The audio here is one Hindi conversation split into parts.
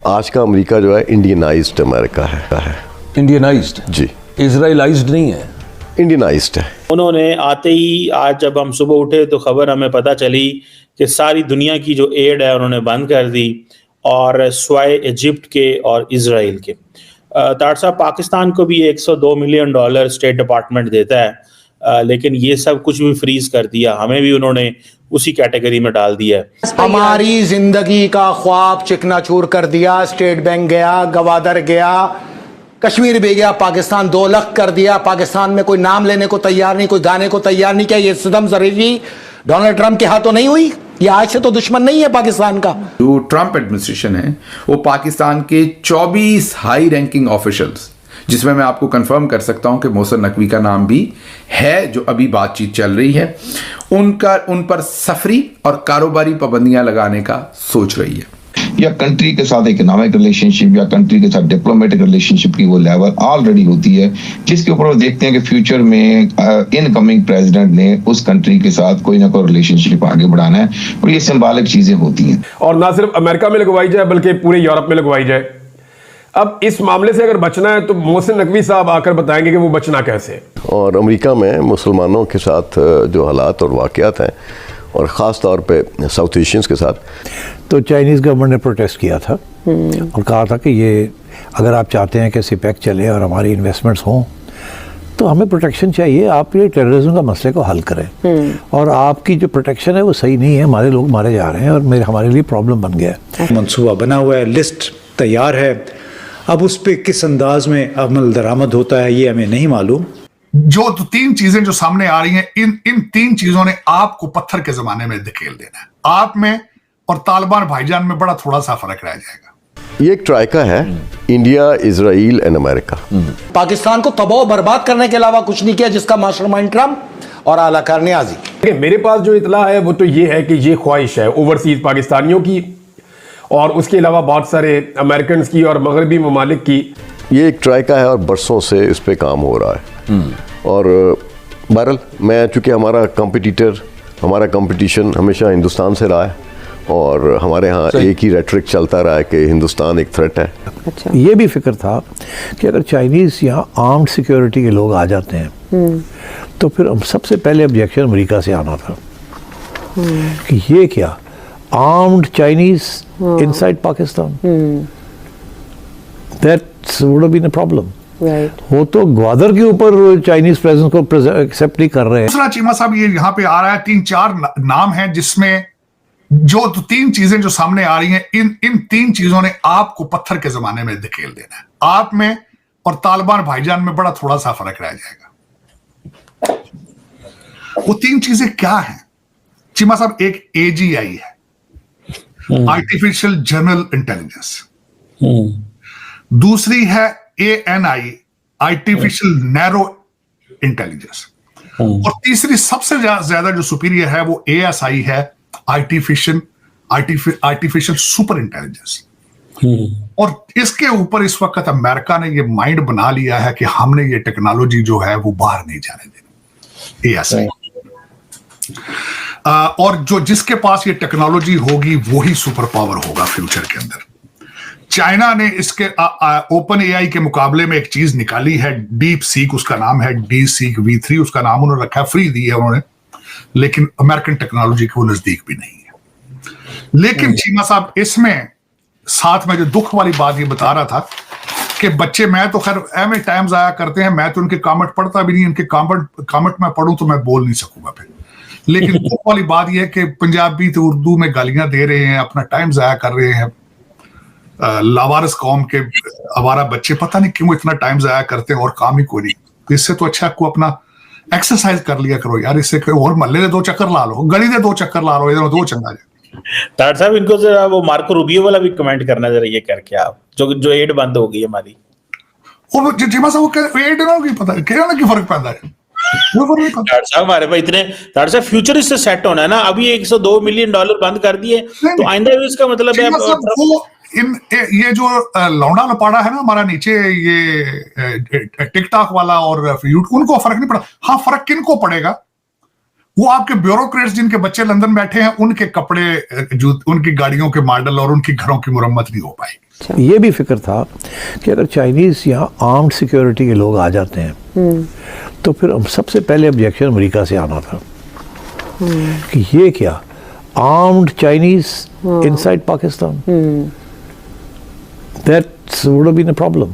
आज का अमेरिका जो है इंडियनाइज्ड अमेरिका है। इंडियनाइज्ड जी, इजराइलाइज्ड नहीं है, इंडियनाइज्ड है। उन्होंने आते ही आज जब हम सुबह उठे तो खबर हमें पता चली कि सारी दुनिया की जो एड है उन्होंने बंद कर दी, और स्वाय इजिप्ट के और इजराइल के। तार साहब, पाकिस्तान को भी $102 मिलियन स्टेट डिपार्टमेंट देता है, लेकिन ये सब कुछ भी फ्रीज कर दिया, हमें भी उन्होंने उसी कैटेगरी में डाल दिया है। हमारी जिंदगी का ख्वाब चिकनाचूर कर दिया। स्टेट बैंक गया, गवादर गया, कश्मीर भी गया, पाकिस्तान 2 लाख कर दिया। पाकिस्तान में कोई नाम लेने को तैयार नहीं, कोई गाने को तैयार नहीं। क्या ये सदम जरीफी डोनाल्ड ट्रंप के हाथों नहीं हुई? ये आज से तो दुश्मन नहीं है पाकिस्तान का। जो ट्रंप एडमिनिस्ट्रेशन है वो पाकिस्तान के 24 हाई रैंकिंग ऑफिशियल्स, जिसमें मैं आपको कंफर्म कर सकता हूं कि मोहसिन नकवी का नाम भी है, जो अभी बातचीत चल रही है, उन पर सफरी और कारोबारी पाबंदियां लगाने का सोच रही है। या कंट्री के साथ इकोनॉमिक रिलेशनशिप या कंट्री के साथ डिप्लोमेटिक रिलेशनशिप की वो लेवल ऑलरेडी होती है, जिसके ऊपर वो देखते हैं कि फ्यूचर में इनकमिंग प्रेसिडेंट ने उस कंट्री के साथ कोई ना कोई रिलेशनशिप आगे बढ़ाना है, और ये सिंबॉलिक चीजें होती हैं। और ना सिर्फ अमेरिका में लगवाई जाए बल्कि पूरे यूरोप में लगवाई जाए। अब इस मामले से अगर बचना है तो मोहसिन नकवी साहब आकर बताएंगे कि वो बचना कैसे। और अमेरिका में मुसलमानों के साथ जो हालात और वाक़यात हैं, और ख़ास तौर पे साउथ एशियंस के साथ, तो चाइनीज़ गवर्नमेंट ने प्रोटेस्ट किया था और कहा था कि ये अगर आप चाहते हैं कि सिपेक चले और हमारी इन्वेस्टमेंट्स हों तो हमें प्रोटेक्शन चाहिए, आप ये टेररिज्म का मसले को हल करें। और आपकी जो प्रोटेक्शन है वो सही नहीं है, हमारे लोग मारे जा रहे हैं और हमारे लिए प्रॉब्लम बन गया है। मंसूबा बना हुआ है, लिस्ट तैयार है, अब उस पर किस अंदाज में अमल दरामद होता है ये हमें नहीं मालूम। जो 3 चीजें जो सामने आ रही हैं, इन 3 चीजों ने आपको पत्थर के जमाने में धकेल देना है। आप में और तालिबान भाईजान में बड़ा थोड़ा सा फर्क रह जाएगा। ये एक ट्राइका है, India, Israel and America. Pakistan को तबाह बर्बाद करने के अलावा कुछ नहीं किया, जिसका मास्टरमाइंड ट्रंप और आलाकार नियाजी। मेरे पास जो इतला है वो तो ये है कि ये ख्वाहिश है ओवरसीज पाकिस्तानियों की, और उसके अलावा बहुत सारे अमेरिकन की और मगरबी ममालिक की। ये एक ट्राइका है और बरसों से इस पे काम हो रहा है। और बहरहाल मैं, चूँकि हमारा कंपटीशन हमेशा हिंदुस्तान से रहा है, और हमारे यहाँ एक ही रेटरिक चलता रहा है कि हिंदुस्तान एक थ्रेट है। अच्छा। ये भी फिक्र था कि अगर चाइनीज़ यहाँ आर्म्ड सिक्योरिटी के लोग आ जाते हैं तो फिर सबसे पहले ऑब्जेक्शन अमेरिका से आना था कि ये क्या armed Chinese inside Pakistan, that's would have been a problem. वो तो ग्वादर के ऊपर चाइनीज प्रेजेंस को एक्सेप्ट नहीं कर रहे हैं। दूसरा चीमा साहब, ये यहाँ पे आ रहा है 3-4 नाम हैं, जिसमें जो 3 चीजें जो सामने आ रही हैं, इन 3 चीजों ने आपको पत्थर के जमाने में धकेल देना है। आप में और तालिबान भाईजान में बड़ा थोड़ा सा फर्क रह जाएगा। वो 3 चीजें क्या हैं चीमा साहब? एक AGI है, आर्टिफिशियल जनरल इंटेलिजेंस। दूसरी है ANI, आर्टिफिशियल नैरो इंटेलिजेंस। और तीसरी सबसे ज्यादा जो सुपीरियर है वो ASI है, आर्टिफिशियल सुपर इंटेलिजेंस। और इसके ऊपर इस वक्त अमेरिका ने ये माइंड बना लिया है कि हमने ये टेक्नोलॉजी जो है वो बाहर नहीं जाने देनी, ASI। और जो जिसके पास ये टेक्नोलॉजी होगी वही सुपर पावर होगा फ्यूचर के अंदर। चाइना ने इसके ओपन AI के मुकाबले में एक चीज निकाली है, डीप सीक उसका नाम है, DeepSeek V3 उसका नाम उन्होंने रखा है, फ्री दी है उन्होंने, लेकिन अमेरिकन टेक्नोलॉजी के वो नजदीक भी नहीं है। लेकिन चीमा साहब, इसमें साथ में जो दुख वाली बात ये बता रहा था कि बच्चे, मैं तो खैर एम टाइम्स आया करते हैं, मैं तो उनके कमेंट पढ़ता भी नहीं, उनके कमेंट मैं पढ़ूं तो मैं बोल नहीं सकूंगा फिर। लेकिन दुख वाली बात यह है कि पंजाबी तो उर्दू में गालियां दे रहे हैं, अपना टाइम जाया कर रहे हैं। लावारिस कौम के हमारा बच्चे पता नहीं क्यों इतना टाइम जाया करते हैं और काम ही कोई नहीं। तो इससे तो अच्छा को अपना एक्सरसाइज कर लिया करो यार, इससे और मल्ले दे 2 चक्कर ला लो, गली दे 2 चक्कर ला लो, इधर 2 चंगा जाए। तार साहब, इनको जरा वो मार्को रूबियो वाला भी कमेंट करना जरा ये करके आप, जो एड बंद हो गई हमारी, वो जिमा साहब वो एड ना होगी, पता क्या ना की फर्क पैदा है। हमारे पास इतने फ्यूचरिस्ट से सेट होना है ना। अभी $102 मिलियन बंद कर दिए तो आइंदा भी इसका मतलब है ये जो लौंडा लपाड़ा है ना हमारा नीचे, ये टिकटॉक वाला और यूट्यूब, उनको फर्क नहीं पड़ा। हाँ, फर्क किनको पड़ेगा? वो आपके ब्यूरोक्रेट्स जिनके बच्चे लंदन बैठे हैं, उनके कपड़े, उनकी गाड़ियों के मॉडल और उनकी घरों की मुरम्मत नहीं हो पाएगी। ये भी फिक्र था कि अगर चाइनीज़ यहाँ आर्म्ड सिक्योरिटी के लोग आ जाते हैं तो फिर सबसे पहले ऑब्जेक्शन अमेरिका से आना था कि ये क्या armed Chinese inside Pakistan, that's would have been a problem.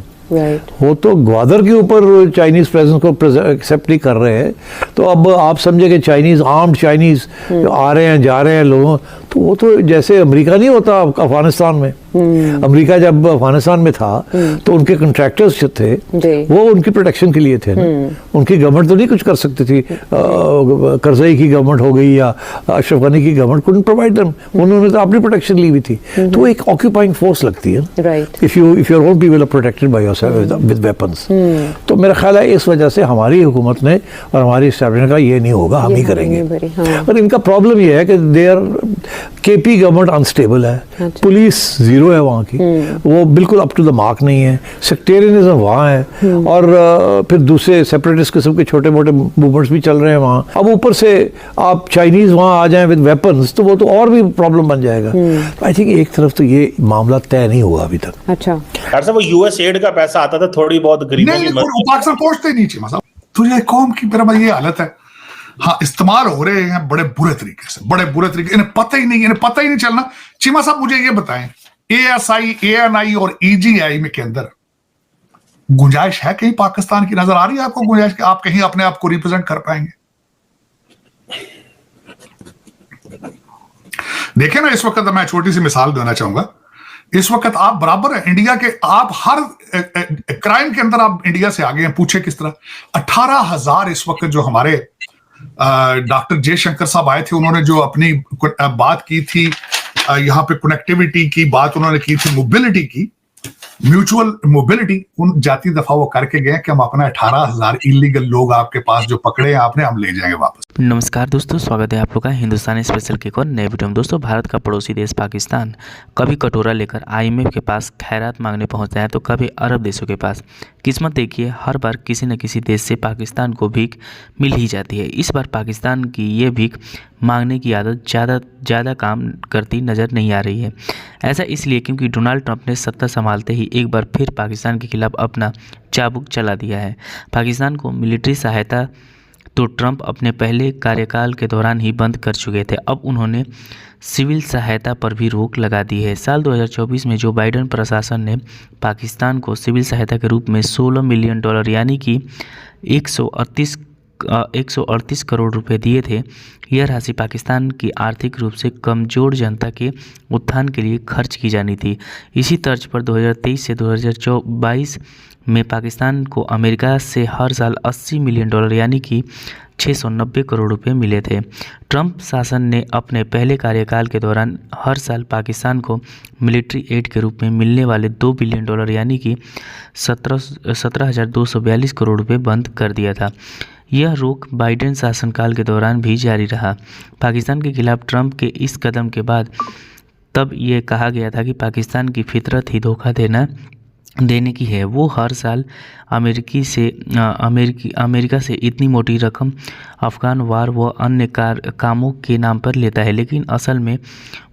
वो तो ग्वादर के ऊपर चाइनीज़ प्रेजेंस को एक्सेप्ट नहीं कर रहे हैं, तो अब आप समझे कि चाइनीज़ आर्म्ड चाइनीज़ जो आ रहे हैं जा रहे हैं लोगों, तो वो तो जैसे अमेरिका नहीं होता अफगानिस्तान में। अमेरिका जब अफगानिस्तान में था तो उनके कंट्रैक्टर्स जो थे वो उनकी प्रोटेक्शन के लिए थे ना, उनकी गवर्नमेंट तो नहीं कुछ कर सकती थी। करज़ई की गवर्नमेंट हो गई या अशरफ गनी की गवर्नमेंट कुडंट प्रोवाइड देम, उन्होंने तो अपनी प्रोटेक्शन ली हुई थी। तो एक ऑक्यूपाइंग फोर्स लगती है if your own people are protected by yourself with weapons. तो मेरा ख्याल है इस वजह से हमारी हुकूमत ने और हमारी एस्टैब्लिशमेंट का ये नहीं होगा, हम ही करेंगे। और इनका प्रॉब्लम ये है कि they are KP government unstable है, पुलिस जीरो है वहाँ की, वो बिल्कुल अप टू द मार्क नहीं है, सेक्टेरियनिज्म वहाँ है, और फिर दूसरे सेपरेटिस्ट किस्म के छोटे मोटे मूवमेंट्स भी चल रहे हैं वहाँ। अब ऊपर से आप चाइनीज़ वहाँ आ जाएं विद वेपन्स तो वो तो और भी प्रॉब्लम बन जाएगा। आई थिंक एक तरफ तो ये मामला तय नहीं हुआ अभी तक। अच्छा डॉक्टर साहब, वो यूएस एड का पैसा आता था थोड़ी बहुत गरीबों की मदद, पाकिस्तान पहुंचते नहीं चाहिए। तुझे कौम की मेरा ये हालत है, हाँ इस्तेमाल हो रहे हैं बड़े बुरे तरीके से, बड़े बुरे तरीके, इन्हें पता ही नहीं चलना। चीमा साहब मुझे ये बताएं, ASI, ANI और EGI में के अंदर गुंजाइश है कहीं पाकिस्तान की? नजर आ रही है आपको गुंजाइश कि आप कहीं अपने आप को रिप्रेजेंट कर पाएंगे? देखिए ना, इस वक्त मैं छोटी सी मिसाल देना चाहूंगा। इस वक्त आप बराबर है इंडिया के, आप हर क्राइम के अंदर आप इंडिया से आगे हैं। पूछे किस तरह? 18,000 इस वक्त जो हमारे डॉक्टर जयशंकर साहब आए थे, उन्होंने जो अपनी बात की थी यहाँ पे कनेक्टिविटी की बात उन्होंने की थी, मोबिलिटी की, म्यूचुअल मोबिलिटी, उन जाती दफा वो करके गए कि हम अपना 18,000 इलीगल लोग आपके पास जो पकड़े हैं आपने, हम ले जाएंगे वापस। नमस्कार दोस्तों, स्वागत है आप लोग का हिंदुस्तानी स्पेशल के एक और नए वीडियो में। दोस्तों, भारत का पड़ोसी देश पाकिस्तान कभी कटोरा लेकर IMF के पास खैरात मांगने पहुंचता है तो कभी अरब देशों के पास। किस्मत देखिए, हर बार किसी न किसी देश से पाकिस्तान को भीख मिल ही जाती है। इस बार पाकिस्तान की ये भीख मांगने की आदत ज़्यादा काम करती नज़र नहीं आ रही है। ऐसा इसलिए क्योंकि डोनाल्ड ट्रंप ने सत्ता संभालते ही एक बार फिर पाकिस्तान के खिलाफ अपना चाबुक चला दिया है। पाकिस्तान को मिलिट्री सहायता तो ट्रंप अपने पहले कार्यकाल के दौरान ही बंद कर चुके थे, अब उन्होंने सिविल सहायता पर भी रोक लगा दी है। साल 2024 में जो बाइडेन प्रशासन ने पाकिस्तान को सिविल सहायता के रूप में $16 मिलियन यानी कि 138 करोड़ रुपए दिए थे, यह राशि पाकिस्तान की आर्थिक रूप से कमज़ोर जनता के उत्थान के लिए खर्च की जानी थी। इसी तर्ज पर 2023 से 2022 में पाकिस्तान को अमेरिका से हर साल $80 मिलियन यानी कि 690 करोड़ रुपए मिले थे। ट्रंप शासन ने अपने पहले कार्यकाल के दौरान हर साल पाकिस्तान को मिलिट्री एड के रूप में मिलने वाले $2 बिलियन यानी कि 17,242 करोड़ रुपए बंद कर दिया था। यह रोक बाइडेन शासनकाल के दौरान भी जारी रहा। पाकिस्तान के खिलाफ ट्रंप के इस कदम के बाद तब ये कहा गया था कि पाकिस्तान की फितरत ही धोखा देने की है। वो हर साल अमेरिका से इतनी मोटी रकम अफगान वार व अन्य कामों के नाम पर लेता है, लेकिन असल में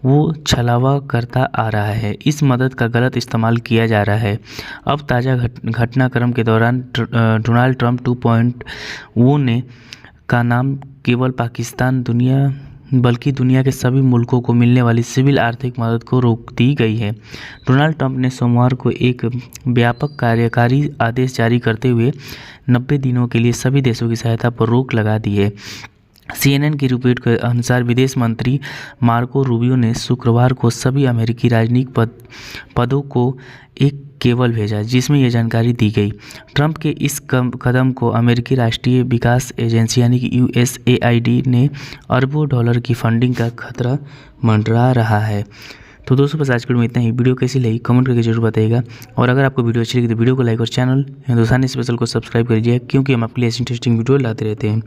वो छलावा करता आ रहा है। इस मदद का गलत इस्तेमाल किया जा रहा है। अब ताज़ा घटनाक्रम के दौरान डोनाल्ड ट्रंप 2.0 का नाम केवल पाकिस्तान बल्कि दुनिया के सभी मुल्कों को मिलने वाली सिविल आर्थिक मदद को रोक दी गई है। डोनाल्ड ट्रंप ने सोमवार को एक व्यापक कार्यकारी आदेश जारी करते हुए 90 दिनों के लिए सभी देशों की सहायता पर रोक लगा दी है। CNN की रिपोर्ट के अनुसार विदेश मंत्री मार्को रूबियो ने शुक्रवार को सभी अमेरिकी राजनीतिक पदों को एक केबल भेजा जिसमें यह जानकारी दी गई। ट्रंप के इस कदम को अमेरिकी राष्ट्रीय विकास एजेंसी यानी कि USAID ने अरबों डॉलर की फंडिंग का खतरा मंडरा रहा है। तो दोस्तों, बस आज के वीडियो में इतना ही। वीडियो कैसी लगी कमेंट करके जरूर बताइएगा, और अगर आपको वीडियो अच्छी लगी तो वीडियो को लाइक और चैनल हिंदुस्तानी स्पेशल को सब्सक्राइब करिए, क्योंकि हम आपके लिए ऐसी इंटरेस्टिंग वीडियो लाते रहते हैं।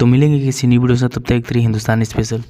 तो मिलेंगे किसी न्यू वीडियो से, तब तक हिंदुस्तानी स्पेशल।